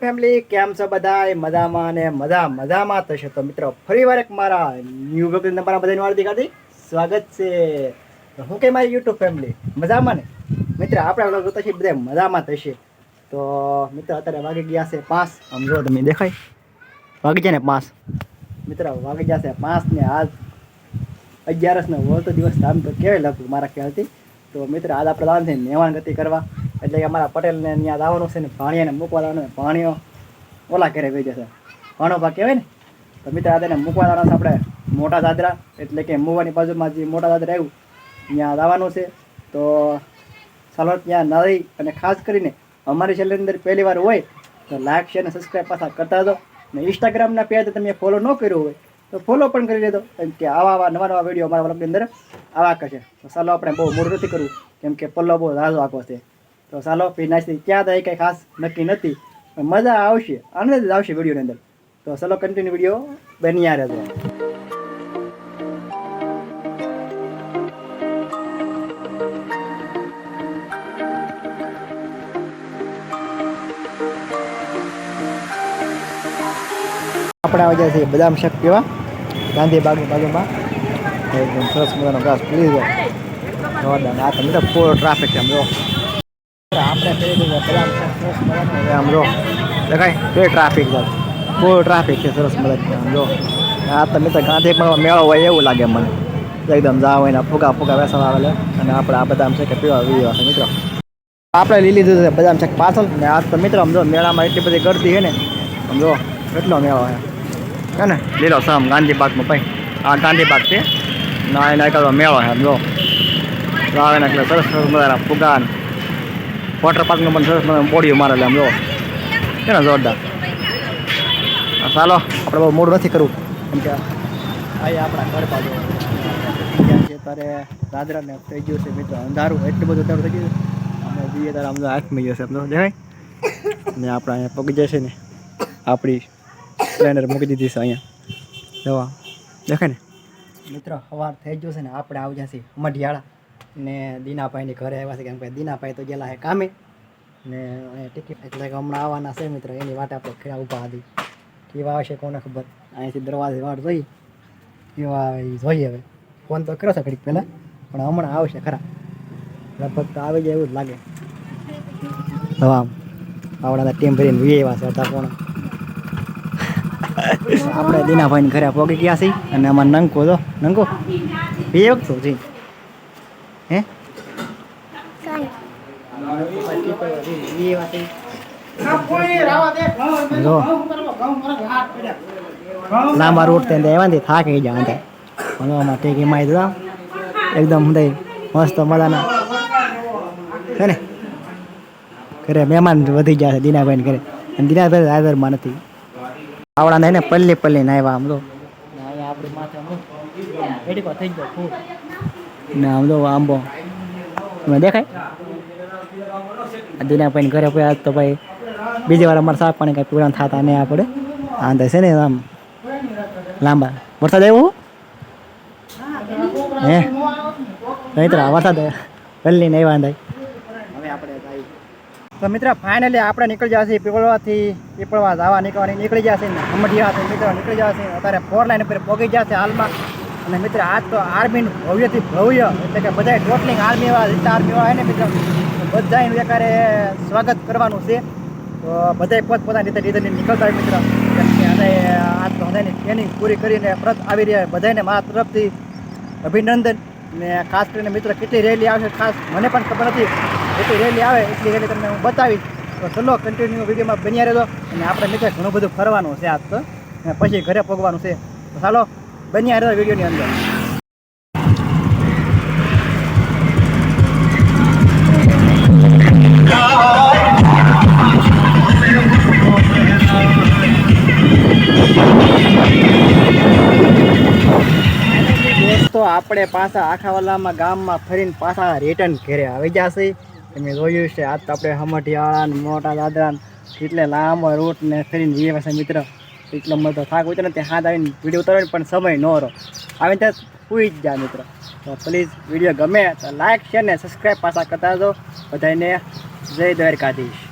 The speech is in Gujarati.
ફેમિલી કેમ છો બધાય મજામાં અને મજામાં થશે તો મિત્રો ફરીવાર એક મારા ન્યૂ બ્લોગ ની તમારા બધાનું હાર્દિક હાર્દિક સ્વાગત છે. હું કે મારી યુટ્યુબ ફેમિલી મજામાં ને મિત્ર આપણા બ્લોગ તો બધા મજામાં થશે. તો મિત્ર અત્યારે વાગી ગયા છે 5. આમ જો તમે દેખાય વાગી જાય ને 5 મિત્ર વાગી ગયા છે 5 ને આજ 11 નો વળતો દિવસ આમ તો કેવાય લગભગ મારા ખ્યાલથી. તો મિત્ર આજ આપણે જવાનું છે મહેમાન ગતિ કરવા એટલે કે અમારા પટેલને ત્યાં આવવાનું છે ને ભાણિયાને મૂકવા જવાનું ભાણિયો ઓલા ઘરે વહી જશે ભાણો ભાગ કહેવાય ને. તો મિત્ર આને મૂકવા જવાનું છે આપણે મોટા દાદરા એટલે કે મુવાની બાજુમાં જે મોટા દાદરા આવ્યું ત્યાં આવવાનું છે. તો ચાલો ત્યાં નવી અને ખાસ કરીને અમારી ચેનલની અંદર પહેલી વાર હોય તો લાઈક શેર અને સબસ્ક્રાઈબ પાછા કરતા દો ને ઇન્સ્ટાગ્રામના પેજ તમે ફોલો ન કર્યું હોય તો ફોલો પણ કરી લેજો કેમ કે આવા નવા વિડીયો અમારા બ્લોગની અંદર આવા કરશે. તો ચાલો આપણે બહુ મોડું નથી કરવું કેમ કે પલ્લો બહુ રાજો આખો છે. તો ચાલો પી નાસ્તી ક્યાં થાય કંઈ ખાસ નક્કી નથી પણ મજા આવશે આનંદ જ આવશે વિડીયોની અંદર. તો ચાલો કન્ટિન્યુ વિડીયો બન્યા રહેજો. આપણે આવી જાય છે બદામ શેક પીવા ગાંધી બાગની બાજુમાં એકદમ સરસ મજાનો ઘાસ પી લીધો જોરદાર. આ તો મિત્રો ફૂલ ટ્રાફિક છે આમ જો આપણે કરી દીધું બદામ શેક સરસ મજાનો આમ જો દેખાય બે ટ્રાફિક છે ફૂલ ટ્રાફિક છે સરસ મજાનો આમ જો. આ તો મિત્રો ગાંધી પણ મેળો હોય એવું લાગે મને એકદમ જાવ હોય ને ફૂગા વેસણ આવેલા અને આપણે આ બદામ શેક પીવા વીવા છે મિત્રો. આપણે લઈ લીધું છે બદામ શેક પાછળ ને આ તો મિત્રો આમ જો મેળામાં એટલી બધી ગળતી છે ને આમ જો કેટલો મેળો છે ને લીલો સમ ગાંધી બાગમાં ભાઈ આ ગાંધી બાગ છે ના એના કરતો મેળો છે જો આવે ને એટલે સરસ સરસ મજાના ફુગા વોટર પાર્કનું પણ સરસ મજાનું બોડીઓ મારેલા આમ જો છે ને જોરદાર. ચાલો આપણે બહુ મૂડ નથી કરવું કેમ કે અહીંયા આપણા ઘર બાજુ છે ત્યારે દાદરાને થઈ ગયું છે મિત્રો અંધારું એટલું બધું અંધારું થઈ ગયું અમે જઈએ ત્યારે આમ હાથમાં જશે આમ દેખાય ને આપણે અહીંયા પગી જશે ને આપણી સ્પ્લેન્ડર મૂકી દીધી છે અહીંયા દવા દેખાય ને મિત્રો સવાર થઈ ગયું છે ને આપણે આવી જશે મઢિયાળા ને દીનાભાઈની ઘરે આવ્યા છે કેમ કે દીનાભાઈ તો ગયેલા છે કામે ને ટિકિટ એટલે કે હમણાં આવવાના છે મિત્રો એની વાટે આપણે ખેડા ઊભા હતી કેવા આવશે કોને ખબર. અહીંયાથી દરવાજે વાટ જોઈ કેવા આવે એ જોઈએ હવે ફોન તો કર્યો છે ઘડીક પહેલાં પણ હમણાં આવશે ખરા લગભગ તો આવી જાય એવું જ લાગે. હવા આવડા ટીમ ભરીને વી આવ્યા છે અડધા કોણ આપણે દીનાભાઈને ઘરે પહોંચી ગયા છીએ અને અમારે નંકો તો નંકો એ વખત જી હે લાંબા રૂટ તે એવાથી થાકી જાય આમાં ટેકી મારી દીધા એકદમ મસ્ત મજાના છે ને. ઘરે મહેમાન વધી ગયા છે દીનાભાઈને ઘરે અને દીનાભાઈ હાજરમાં નથી આવડા ને પલ્લી ને આવ્યા આમ તો અહીંયા આપણી માથે એડી થઈ ગયો ફૂલ ને આમ તો આંબો તમે દેખાય દીનાભાઈ ઘરે આજ તો ભાઈ બીજી વાર અમારે સાફ પાણી કાંઈ પીવડા થતા નહીં આપણે આંધે છે ને આમ લાંબા વરસાદ આવ્યો હે નહીં તો વરસાદ પલ્લી ને આવ્યા આંધાય હવે આપણે તો મિત્ર ફાઇનલી આપણે નીકળી જશે પીપળવા જવા નીકળી જશે ને અમઢિયાથી મિત્રો નીકળી જશે અત્યારે 4 લાઈન ઉપર પહોંચી જશે હાલમાં. અને મિત્ર આજ તો આર્મીનું ભવ્યથી ભવ્ય એટલે કે બધા ટોટલિંગ આર્મીવાળા આર્મીવાળા હોય ને મિત્ર બધાનું એકારે સ્વાગત કરવાનું છે. તો બધા પોતપોતાની રીતે નીકળતા હોય મિત્ર કેમ કે આજ તો બધાની ટ્રેનિંગ પૂરી કરીને પરત આવી રહ્યા બધાને મારા તરફથી અભિનંદન. ને ખાસ કરીને મિત્ર કેટલી રેલી આવશે ખાસ મને પણ ખબર નથી એટલી રેલી આવે એટલી રેલી તમને હું બતાવીશ. તો ચલો કન્ટિન્યુ વિડીયોમાં બન્યા રહેજો અને આપણે મિત્ર ઘણું બધું ફરવાનું છે આજ તો પછી ઘરે પહોંચવાનું છે. તો ચાલો બન્યા રહેજો વિડીયોની અંદર. દોસ્તો આપણે પાછા આખાવાલામાં ગામમાં ફરીને પાછા રિટર્ન ઘરે આવી જશે. તમે જોયું છે આજ તો આપણે હમઢિયાળા ને મોટા દાદરા એટલે લાંબો રૂટ ને ફરીને જઈએ પાસે મિત્ર એટલો બધો થાક ઉતરે ત્યાં હાથ આવીને વિડીયો ઉતારવાનો પણ સમય ન રહો આવીને ત્યાં સુઈ જ જાય મિત્ર. તો પ્લીઝ વિડીયો ગમે તો લાઈક શેર ને સબસ્ક્રાઈબ પાછા કરતા દો બધાને. જય દ્વારકાધીશ.